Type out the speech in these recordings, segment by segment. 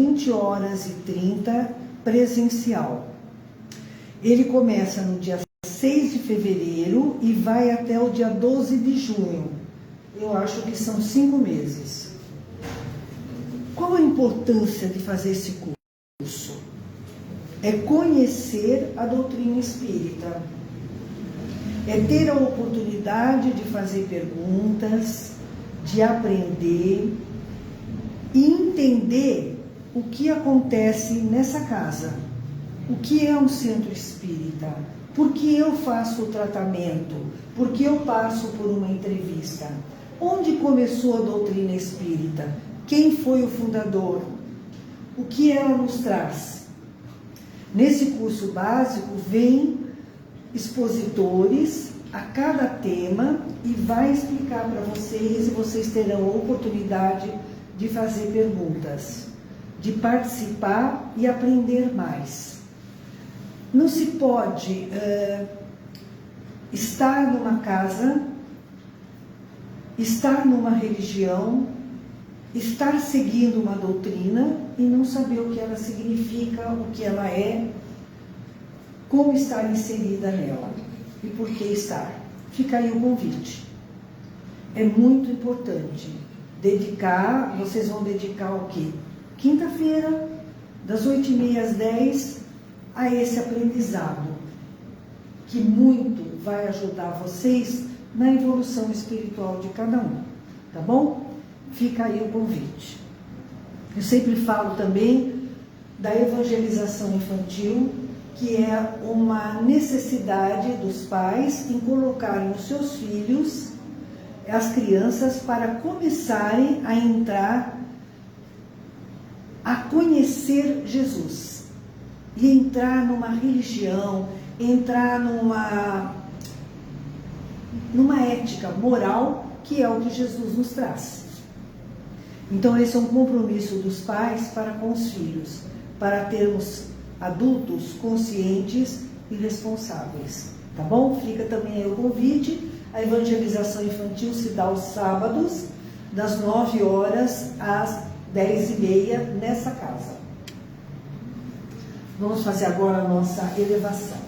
20h30 presencial. Ele começa no dia 6 de fevereiro e vai até o dia 12 de junho. Eu acho que são 5 meses. Qual a importância de fazer esse curso? É conhecer a doutrina espírita. É ter a oportunidade de fazer perguntas, de aprender e entender o que acontece nessa casa. O que é um centro espírita? Por que eu faço o tratamento? Por que eu passo por uma entrevista? Onde começou a doutrina espírita? Quem foi o fundador? O que ela nos traz? Nesse curso básico vem expositores a cada tema e vai explicar para vocês, e vocês terão a oportunidade de fazer perguntas, de participar e aprender mais. Não se pode estar numa casa, estar numa religião, estar seguindo uma doutrina e não saber o que ela significa, o que ela é, como estar inserida nela e por que estar. Fica aí o convite. É muito importante dedicar, vocês vão dedicar o quê? Quinta-feira, das 8h30 às 10h, a esse aprendizado, que muito vai ajudar vocês na evolução espiritual de cada um, tá bom? Fica aí o convite. Eu sempre falo também da evangelização infantil, que é uma necessidade dos pais em colocarem os seus filhos, as crianças, para começarem a entrar, a conhecer Jesus. E entrar numa religião, entrar numa ética moral, que é o que Jesus nos traz. Então esse é um compromisso dos pais para com os filhos, para termos adultos conscientes e responsáveis, tá bom? Fica também aí o convite. A evangelização infantil se dá aos sábados, das 9h às 10h30, nessa casa. Vamos fazer agora a nossa elevação.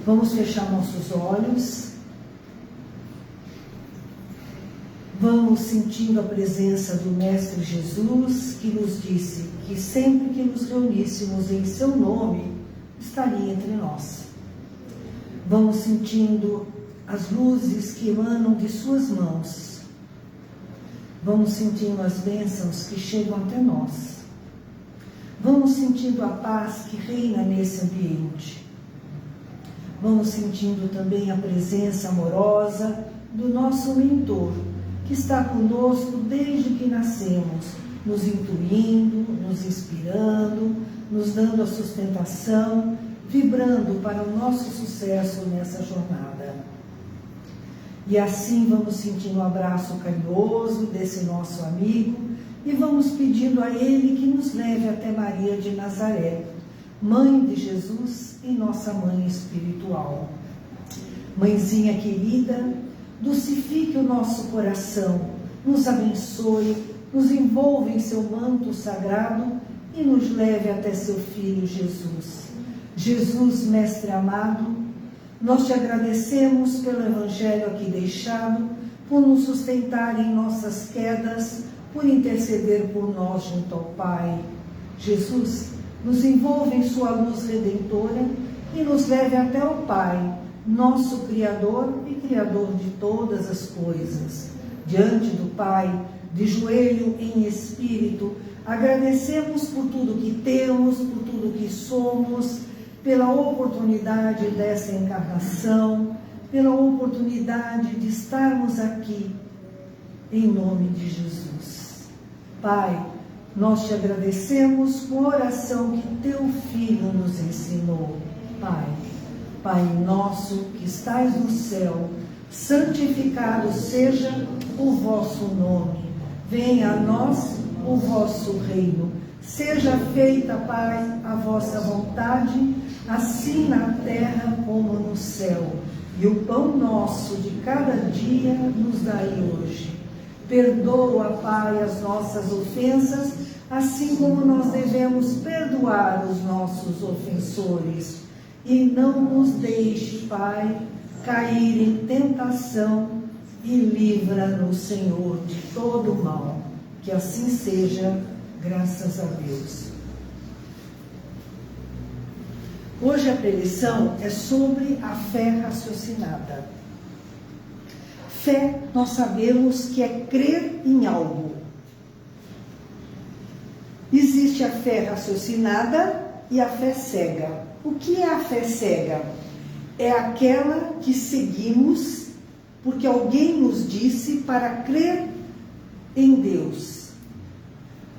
Vamos fechar nossos olhos. Vamos sentindo a presença do Mestre Jesus, que nos disse que sempre que nos reuníssemos em seu nome, estaria entre nós. Vamos sentindo as luzes que emanam de suas mãos. Vamos sentindo as bênçãos que chegam até nós. Vamos sentindo a paz que reina nesse ambiente. Vamos sentindo também a presença amorosa do nosso mentor, que está conosco desde que nascemos, nos intuindo, nos inspirando, nos dando a sustentação, vibrando para o nosso sucesso nessa jornada. E assim vamos sentindo um abraço carinhoso desse nosso amigo e vamos pedindo a ele que nos leve até Maria de Nazaré, Mãe de Jesus e nossa Mãe espiritual. Mãezinha querida, dulcifique o nosso coração, nos abençoe, nos envolva em seu manto sagrado e nos leve até seu Filho Jesus. Jesus, Mestre amado, nós te agradecemos pelo Evangelho aqui deixado, por nos sustentar em nossas quedas, por interceder por nós junto ao Pai. Jesus, nos envolva em sua luz redentora e nos leve até o Pai, nosso Criador e Criador de todas as coisas. Diante do Pai, de joelho em espírito, agradecemos por tudo que temos, por tudo que somos, pela oportunidade dessa encarnação, pela oportunidade de estarmos aqui, em nome de Jesus. Pai, nós te agradecemos com a oração que teu Filho nos ensinou. Pai nosso que estais no céu, santificado seja o vosso nome. Venha a nós o vosso reino. Seja feita, Pai, a vossa vontade, assim na terra como no céu. E o pão nosso de cada dia nos dai hoje. Perdoa, Pai, as nossas ofensas, assim como nós devemos perdoar os nossos ofensores. E não nos deixe, Pai, cair em tentação e livra-nos, Senhor, de todo o mal. Que assim seja, graças a Deus. Hoje a preleção é sobre a fé raciocinada. Fé, nós sabemos que é crer em algo. Existe a fé raciocinada e a fé cega. O que é a fé cega? É aquela que seguimos porque alguém nos disse para crer em Deus,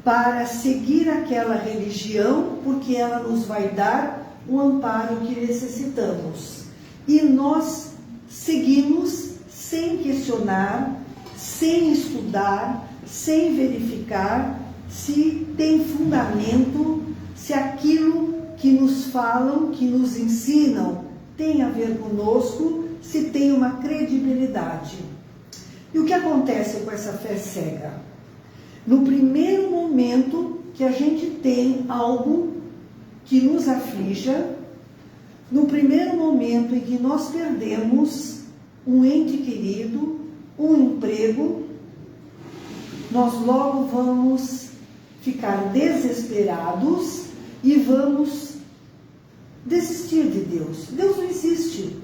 para seguir aquela religião porque ela nos vai dar o amparo que necessitamos. E nós seguimos sem questionar, sem estudar, sem verificar se tem fundamento, se aquilo que nos falam, que nos ensinam, tem a ver conosco, se tem uma credibilidade. E o que acontece com essa fé cega? No primeiro momento que a gente tem algo que nos aflija, no primeiro momento em que nós perdemos um ente querido, um emprego, nós logo vamos ficar desesperados e vamos desistir de Deus. Deus não existe.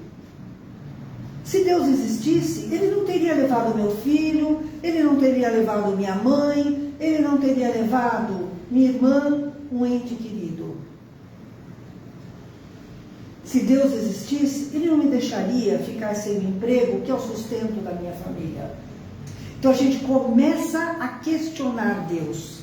Se Deus existisse, Ele não teria levado meu filho, Ele não teria levado minha mãe, Ele não teria levado minha irmã, um ente querido. Se Deus existisse, Ele não me deixaria ficar sem emprego, que é o sustento da minha família. Então a gente começa a questionar Deus,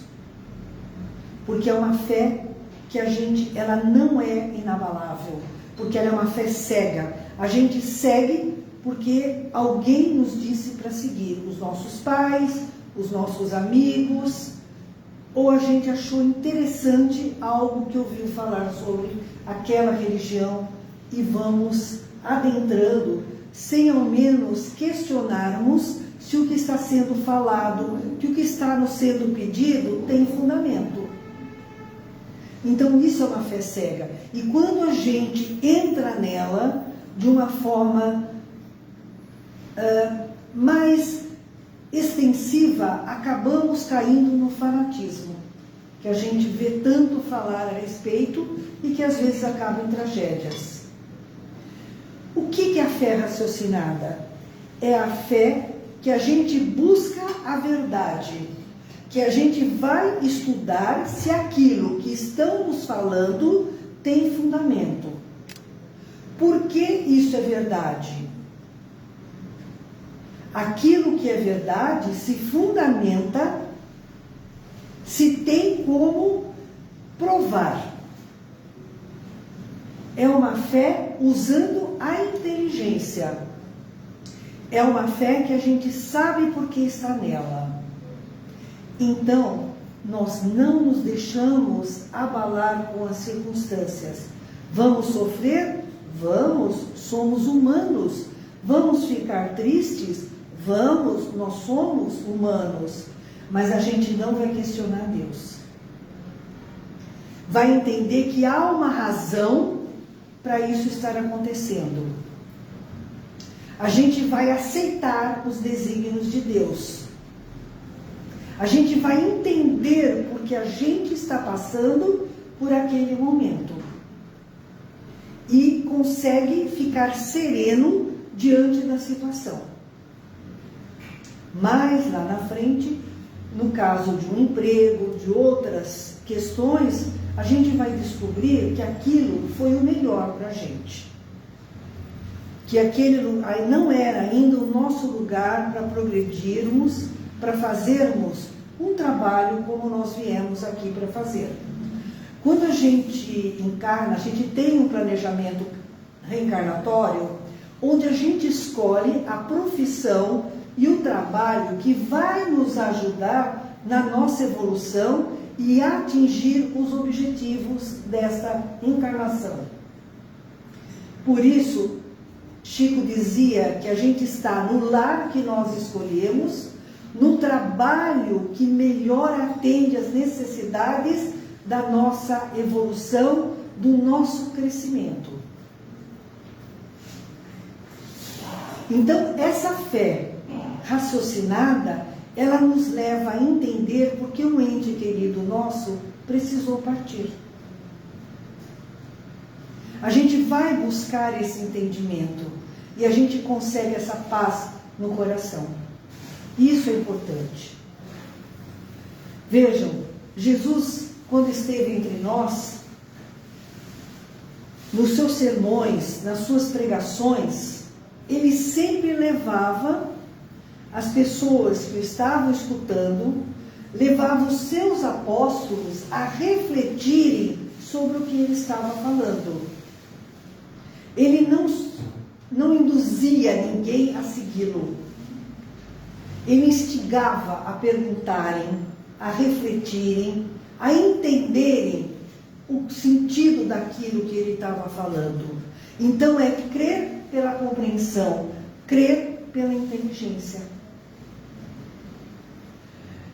porque é uma fé que ela não é inabalável, porque ela é uma fé cega. A gente segue porque alguém nos disse para seguir, os nossos pais, os nossos amigos, ou a gente achou interessante algo que ouviu falar sobre aquela religião e vamos adentrando, sem ao menos questionarmos se o que está sendo falado, que o que está nos sendo pedido tem fundamento. Então isso é uma fé cega. E quando a gente entra nela de uma forma mais extensiva, acabamos caindo no fanatismo, que a gente vê tanto falar a respeito e que às vezes acaba em tragédias. O que é a fé raciocinada? É a fé que a gente busca a verdade, que a gente vai estudar se aquilo que estão nos falando tem fundamento. Por que isso é verdade? Aquilo que é verdade se fundamenta, se tem como provar. É uma fé usando a inteligência. É uma fé que a gente sabe por que está nela. Então, nós não nos deixamos abalar com as circunstâncias. Vamos sofrer? Vamos, somos humanos. Vamos ficar tristes? Vamos, nós somos humanos. Mas a gente não vai questionar Deus. Vai entender que há uma razão para isso estar acontecendo. A gente vai aceitar os desígnios de Deus. A gente vai entender porque a gente está passando por aquele momento. E consegue ficar sereno diante da situação. Mas lá na frente, no caso de um emprego, de outras questões, a gente vai descobrir que aquilo foi o melhor para a gente. Que aquele não era ainda o nosso lugar para progredirmos, para fazermos um trabalho como nós viemos aqui para fazer. Quando a gente encarna, a gente tem um planejamento reencarnatório, onde a gente escolhe a profissão e o trabalho que vai nos ajudar na nossa evolução e atingir os objetivos dessa encarnação. Por isso, Chico dizia que a gente está no lar que nós escolhemos, no trabalho que melhor atende às necessidades da nossa evolução, do nosso crescimento. Então, essa fé raciocinada, ela nos leva a entender porque um ente querido nosso precisou partir. A gente vai buscar esse entendimento e a gente consegue essa paz no coração. Isso é importante. Vejam, Jesus, quando esteve entre nós, nos seus sermões, nas suas pregações, ele sempre levava as pessoas que o estavam escutando, levava os seus apóstolos a refletirem sobre o que ele estava falando. Ele não induzia ninguém a segui-lo. Ele instigava a perguntarem, a refletirem, a entenderem o sentido daquilo que ele estava falando. Então é crer pela compreensão, crer pela inteligência.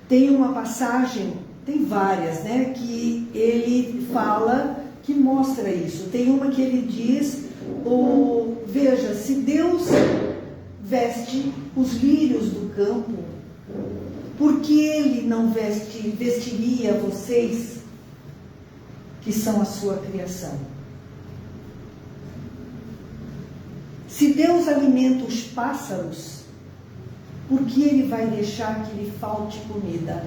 Tem uma passagem, tem várias, né, que ele fala, que mostra isso. Tem uma que ele diz, veja, se Deus veste os lírios do campo, por que ele não vestiria vocês, que são a sua criação? Se Deus alimenta os pássaros, por que ele vai deixar que lhe falte comida?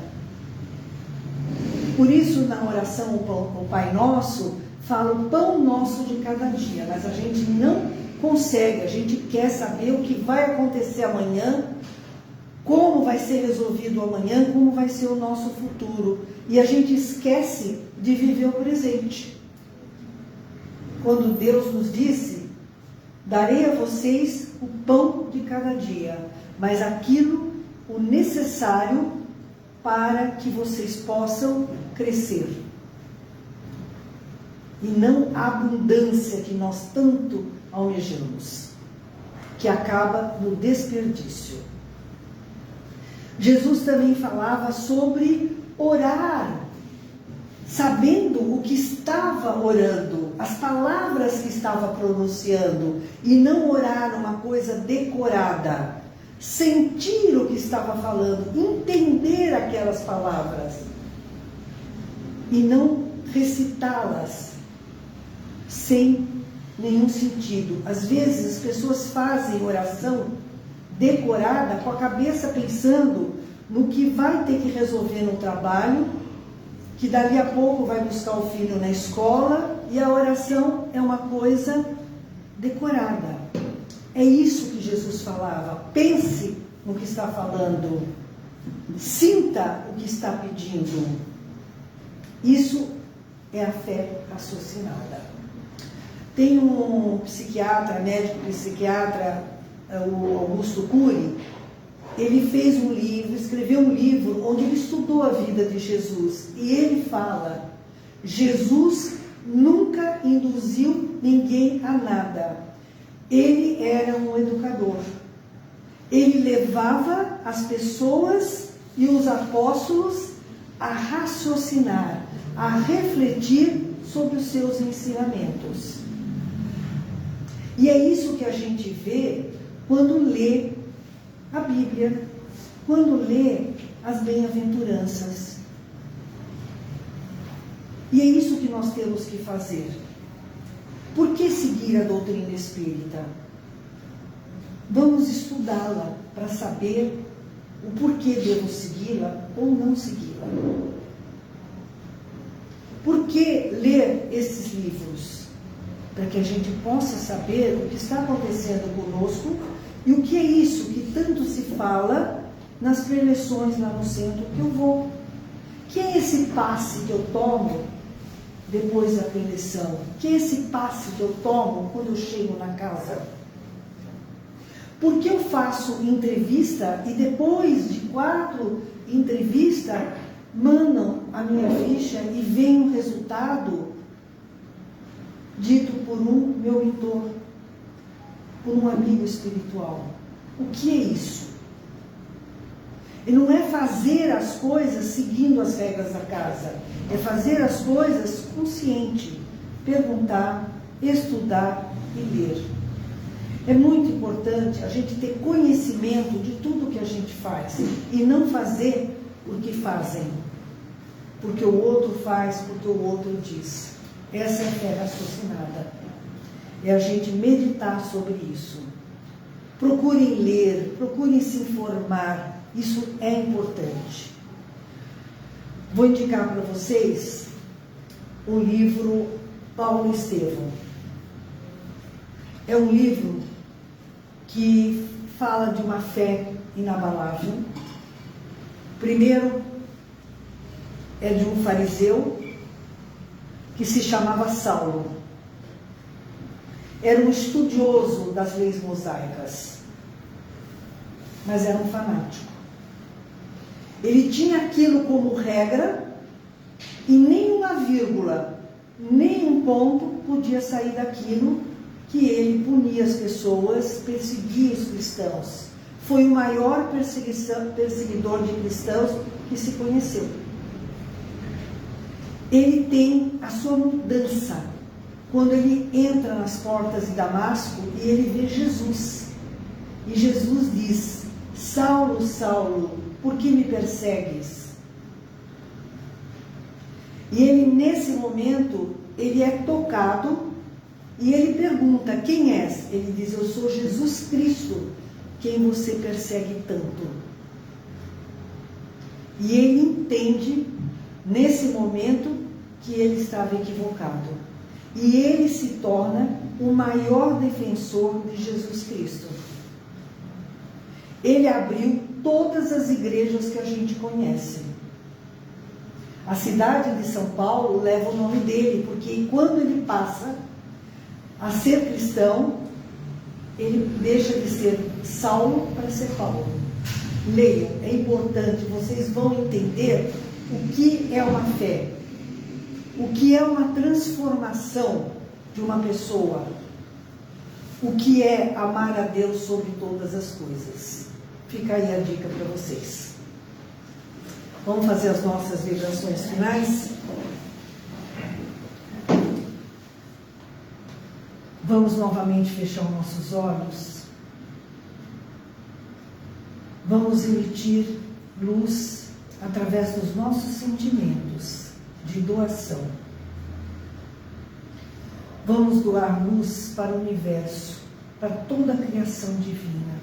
Por isso, na oração o Pai Nosso, fala o pão nosso de cada dia, mas a gente não consegue, a gente quer saber o que vai acontecer amanhã, como vai ser resolvido amanhã, como vai ser o nosso futuro. E a gente esquece de viver o presente. Quando Deus nos disse, darei a vocês o pão de cada dia, mas aquilo, o necessário para que vocês possam crescer. E não a abundância que nós tanto almejamos, que acaba no desperdício. Jesus também falava sobre orar, sabendo o que estava orando, as palavras que estava pronunciando, e não orar uma coisa decorada, sentir o que estava falando, entender aquelas palavras e não recitá-las sem nenhum sentido. Às vezes as pessoas fazem oração decorada com a cabeça pensando no que vai ter que resolver no trabalho, que dali a pouco vai buscar o filho na escola, e a oração é uma coisa decorada. É isso que Jesus falava. Pense no que está falando, sinta o que está pedindo. Isso é a fé raciocinada. Tem um psiquiatra, médico psiquiatra, o Augusto Cury. Ele fez um livro, escreveu um livro onde ele estudou a vida de Jesus. E ele fala, Jesus nunca induziu ninguém a nada. Ele era um educador. Ele levava as pessoas e os apóstolos a raciocinar, a refletir sobre os seus ensinamentos. E é isso que a gente vê quando lê a Bíblia, quando lê as bem-aventuranças. E é isso que nós temos que fazer. Por que seguir a doutrina espírita? Vamos estudá-la para saber o porquê devo segui-la ou não segui-la. Por que ler esses livros? Para que a gente possa saber o que está acontecendo conosco e o que é isso que tanto se fala nas preleções lá no centro que eu vou. Que é esse passe que eu tomo depois da preleção? Que é esse passe que eu tomo quando eu chego na casa? Porque eu faço entrevista e depois de 4 entrevistas mandam a minha ficha e vem o resultado dito por um meu mentor, por um amigo espiritual. O que é isso? E não é fazer as coisas seguindo as regras da casa. É fazer as coisas consciente. Perguntar, estudar e ler. É muito importante a gente ter conhecimento de tudo que a gente faz. E não fazer porque fazem. Porque o outro faz, porque o outro diz. Essa é a fé raciocinada. É a gente meditar sobre isso. Procurem ler, procurem se informar. Isso é importante. Vou indicar para vocês o livro Paulo Estevão. É um livro que fala de uma fé inabalável. Primeiro, é de um fariseu que se chamava Saulo. Era um estudioso das leis mosaicas, mas era um fanático. Ele tinha aquilo como regra e nem uma vírgula, nem um ponto podia sair daquilo que ele punia as pessoas, perseguia os cristãos. Foi o maior perseguidor de cristãos que se conheceu. Ele tem a sua mudança quando ele entra nas portas de Damasco e ele vê Jesus. E Jesus diz: Saulo, Saulo, por que me persegues? E ele, nesse momento, ele é tocado e ele pergunta: quem és? Ele diz: eu sou Jesus Cristo, quem você persegue tanto. E ele entende, nesse momento, que ele estava equivocado. E ele se torna o maior defensor de Jesus Cristo. Ele abriu todas as igrejas que a gente conhece. A cidade de São Paulo leva o nome dele, porque quando ele passa a ser cristão, ele deixa de ser Saulo para ser Paulo. Leiam, é importante, vocês vão entender o que é uma fé, o que é uma transformação de uma pessoa, o que é amar a Deus sobre todas as coisas. Fica aí a dica para vocês. Vamos fazer as nossas vibrações finais? Vamos novamente fechar os nossos olhos. Vamos emitir luz através dos nossos sentimentos de doação. Vamos doar luz para o universo, para toda a criação divina.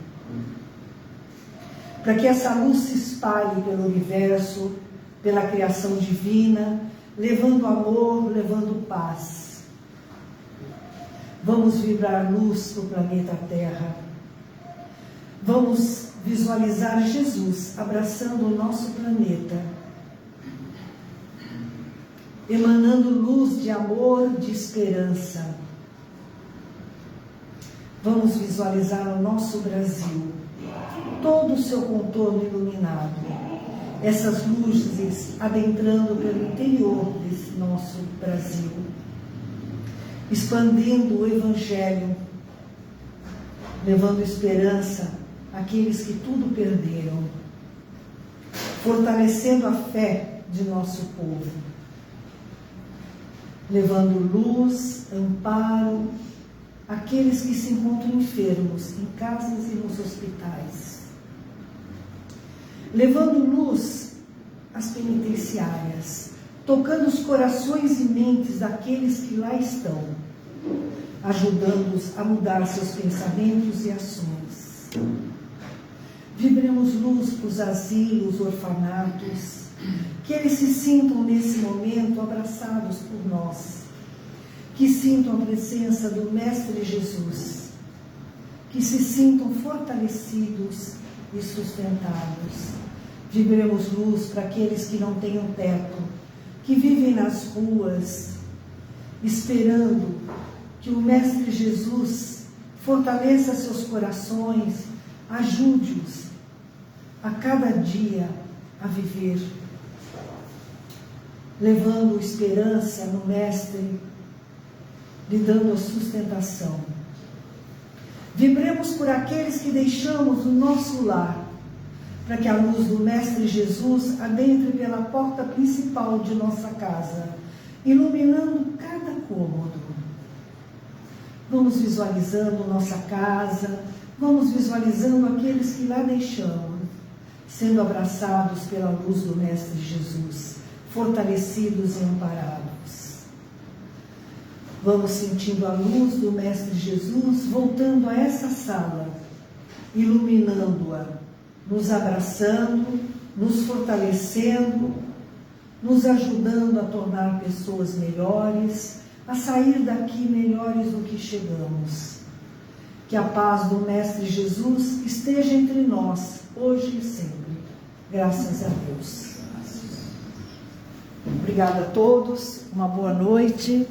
Para que essa luz se espalhe pelo universo, pela criação divina, levando amor, levando paz. Vamos vibrar luz para o planeta Terra. Vamos visualizar Jesus abraçando o nosso planeta, emanando luz de amor, de esperança. Vamos visualizar o nosso Brasil, todo o seu contorno iluminado, essas luzes adentrando pelo interior desse nosso Brasil, expandindo o Evangelho, levando esperança àqueles que tudo perderam, fortalecendo a fé de nosso povo, levando luz, amparo àqueles que se encontram enfermos em casas e nos hospitais, levando luz às penitenciárias, tocando os corações e mentes daqueles que lá estão, ajudando-os a mudar seus pensamentos e ações. Vibremos luz para os asilos, orfanatos, que eles se sintam nesse momento abraçados por nós, que sintam a presença do Mestre Jesus, que se sintam fortalecidos e sustentados. Vibremos luz para aqueles que não tenham teto, que vivem nas ruas, esperando que o Mestre Jesus fortaleça seus corações, ajude-os a cada dia a viver, levando esperança no Mestre, lhe dando a sustentação. Vibremos por aqueles que deixamos no nosso lar, para que a luz do Mestre Jesus adentre pela porta principal de nossa casa, iluminando cada cômodo. Vamos visualizando nossa casa, vamos visualizando aqueles que lá deixamos, sendo abraçados pela luz do Mestre Jesus, fortalecidos e amparados. Vamos sentindo a luz do Mestre Jesus voltando a essa sala, iluminando-a, nos abraçando, nos fortalecendo, nos ajudando a tornar pessoas melhores, a sair daqui melhores do que chegamos. Que a paz do Mestre Jesus esteja entre nós, hoje e sempre. Graças a Deus. Obrigada a todos, uma boa noite.